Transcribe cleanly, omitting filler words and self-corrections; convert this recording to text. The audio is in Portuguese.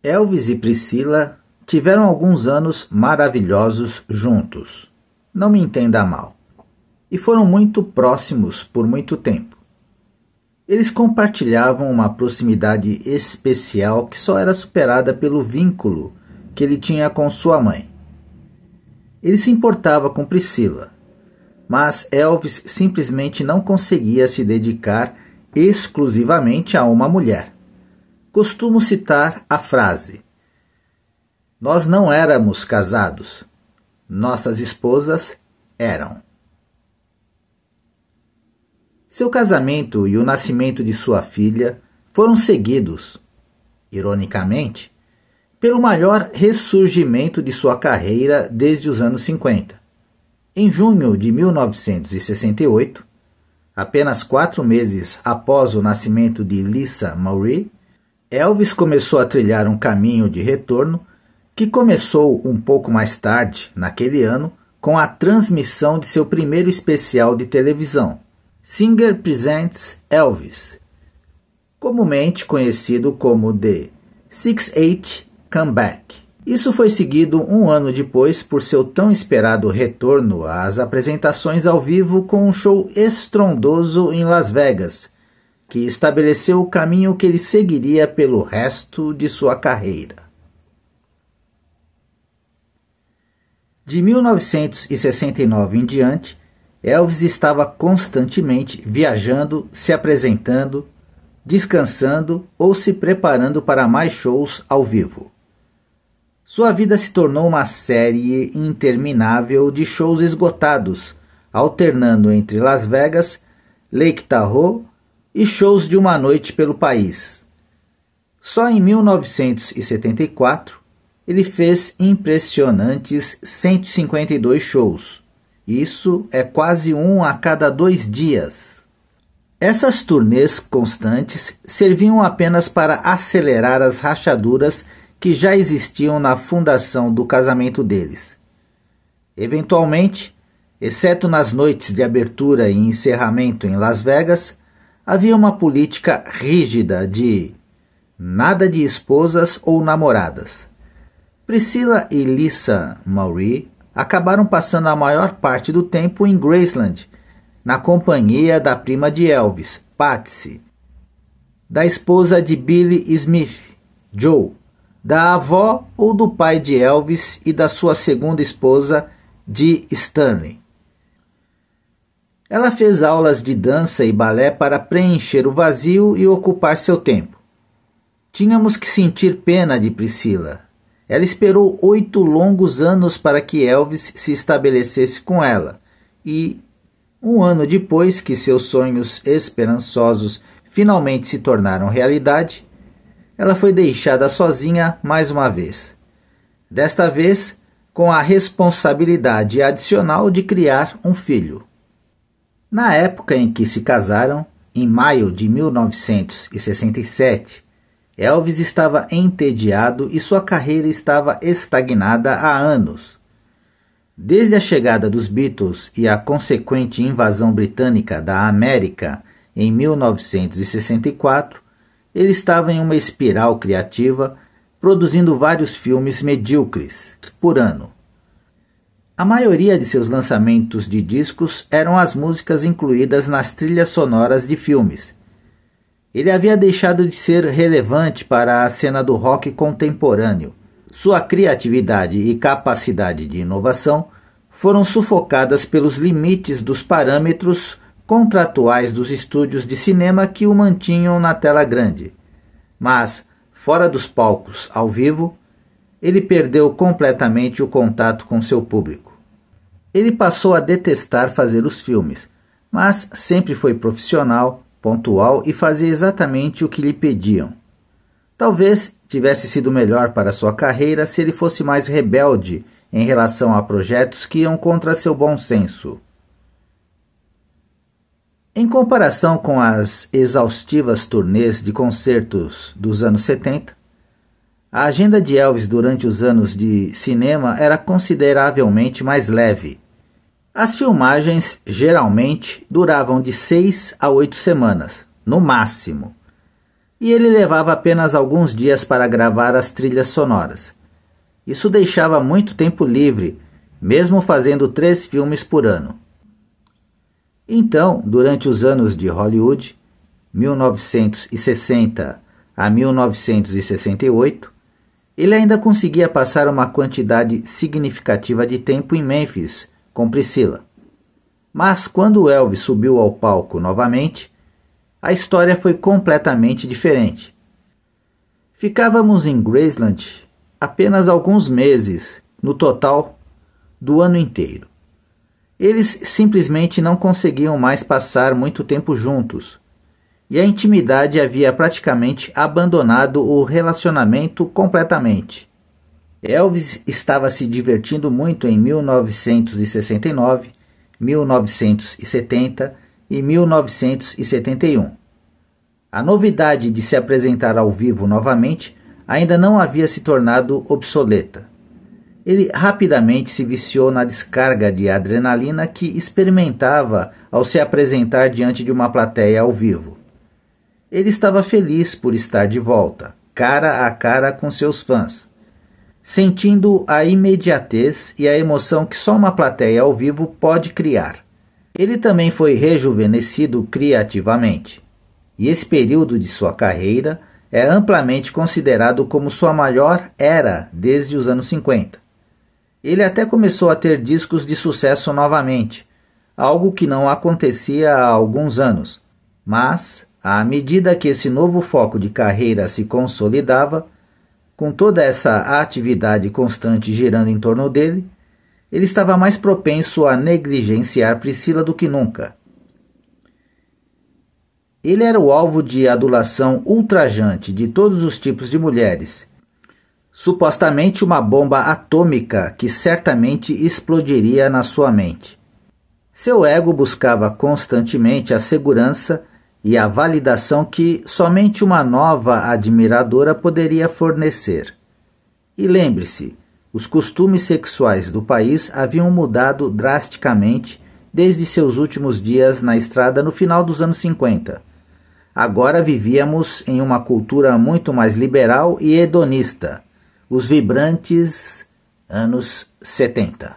Elvis e Priscila tiveram alguns anos maravilhosos juntos. Não me entenda mal. E foram muito próximos por muito tempo. Eles compartilhavam uma proximidade especial que só era superada pelo vínculo que ele tinha com sua mãe. Ele se importava com Priscila, mas Elvis simplesmente não conseguia se dedicar exclusivamente a uma mulher. Costumo citar a frase: "Nós não éramos casados, nossas esposas eram." Seu casamento e o nascimento de sua filha foram seguidos, ironicamente, pelo maior ressurgimento de sua carreira desde os anos 50. Em junho de 1968, apenas 4 meses após o nascimento de Lisa Marie, Elvis começou a trilhar um caminho de retorno que começou um pouco mais tarde, naquele ano, com a transmissão de seu primeiro especial de televisão, Singer Presents Elvis, comumente conhecido como The 6/8 Comeback. Isso foi seguido um ano depois por seu tão esperado retorno às apresentações ao vivo com um show estrondoso em Las Vegas, que estabeleceu o caminho que ele seguiria pelo resto de sua carreira. De 1969 em diante, Elvis estava constantemente viajando, se apresentando, descansando ou se preparando para mais shows ao vivo. Sua vida se tornou uma série interminável de shows esgotados, alternando entre Las Vegas, Lake Tahoe e shows de uma noite pelo país. Só em 1974, ele fez impressionantes 152 shows. Isso é quase um a cada 2 dias. Essas turnês constantes serviam apenas para acelerar as rachaduras que já existiam na fundação do casamento deles. Eventualmente, exceto nas noites de abertura e encerramento em Las Vegas, havia uma política rígida de nada de esposas ou namoradas. Priscila e Lisa Marie acabaram passando a maior parte do tempo em Graceland, na companhia da prima de Elvis, Patsy, da esposa de Billy Smith, Joe, da avó ou do pai de Elvis e da sua segunda esposa, Dee Stanley. Ela fez aulas de dança e balé para preencher o vazio e ocupar seu tempo. Tínhamos que sentir pena de Priscila. Ela esperou 8 longos anos para que Elvis se estabelecesse com ela e, um ano depois que seus sonhos esperançosos finalmente se tornaram realidade, ela foi deixada sozinha mais uma vez. Desta vez, com a responsabilidade adicional de criar um filho. Na época em que se casaram, em maio de 1967, Elvis estava entediado e sua carreira estava estagnada há anos. Desde a chegada dos Beatles e a consequente invasão britânica da América em 1964, ele estava em uma espiral criativa, produzindo vários filmes medíocres por ano. A maioria de seus lançamentos de discos eram as músicas incluídas nas trilhas sonoras de filmes. Ele havia deixado de ser relevante para a cena do rock contemporâneo. Sua criatividade e capacidade de inovação foram sufocadas pelos limites dos parâmetros contratuais dos estúdios de cinema que o mantinham na tela grande. Mas, fora dos palcos ao vivo, ele perdeu completamente o contato com seu público. Ele passou a detestar fazer os filmes, mas sempre foi profissional, pontual e fazia exatamente o que lhe pediam. Talvez tivesse sido melhor para sua carreira se ele fosse mais rebelde em relação a projetos que iam contra seu bom senso. Em comparação com as exaustivas turnês de concertos dos anos 70, a agenda de Elvis durante os anos de cinema era consideravelmente mais leve. As filmagens geralmente duravam de 6 a 8 semanas, no máximo. e ele levava apenas alguns dias para gravar as trilhas sonoras. Isso deixava muito tempo livre, mesmo fazendo 3 filmes por ano. Então, durante os anos de Hollywood, 1960 a 1968, ele ainda conseguia passar uma quantidade significativa de tempo em Memphis com Priscila. Mas quando Elvis subiu ao palco novamente, a história foi completamente diferente. Ficávamos em Graceland apenas alguns meses, no total do ano inteiro. Eles simplesmente não conseguiam mais passar muito tempo juntos, e a intimidade havia praticamente abandonado o relacionamento completamente. Elvis estava se divertindo muito em 1969, 1970 e 1971. A novidade de se apresentar ao vivo novamente ainda não havia se tornado obsoleta. Ele rapidamente se viciou na descarga de adrenalina que experimentava ao se apresentar diante de uma plateia ao vivo. Ele estava feliz por estar de volta, cara a cara com seus fãs, sentindo a imediatez e a emoção que só uma plateia ao vivo pode criar. Ele também foi rejuvenescido criativamente, e esse período de sua carreira é amplamente considerado como sua maior era desde os anos 50. Ele até começou a ter discos de sucesso novamente, algo que não acontecia há alguns anos, mas, à medida que esse novo foco de carreira se consolidava, com toda essa atividade constante girando em torno dele, ele estava mais propenso a negligenciar Priscila do que nunca. Ele era o alvo de adulação ultrajante de todos os tipos de mulheres, supostamente uma bomba atômica que certamente explodiria na sua mente. Seu ego buscava constantemente a segurança e a validação que somente uma nova admiradora poderia fornecer. E lembre-se, os costumes sexuais do país haviam mudado drasticamente desde seus últimos dias na estrada no final dos anos 50. Agora vivíamos em uma cultura muito mais liberal e hedonista, os vibrantes anos 70.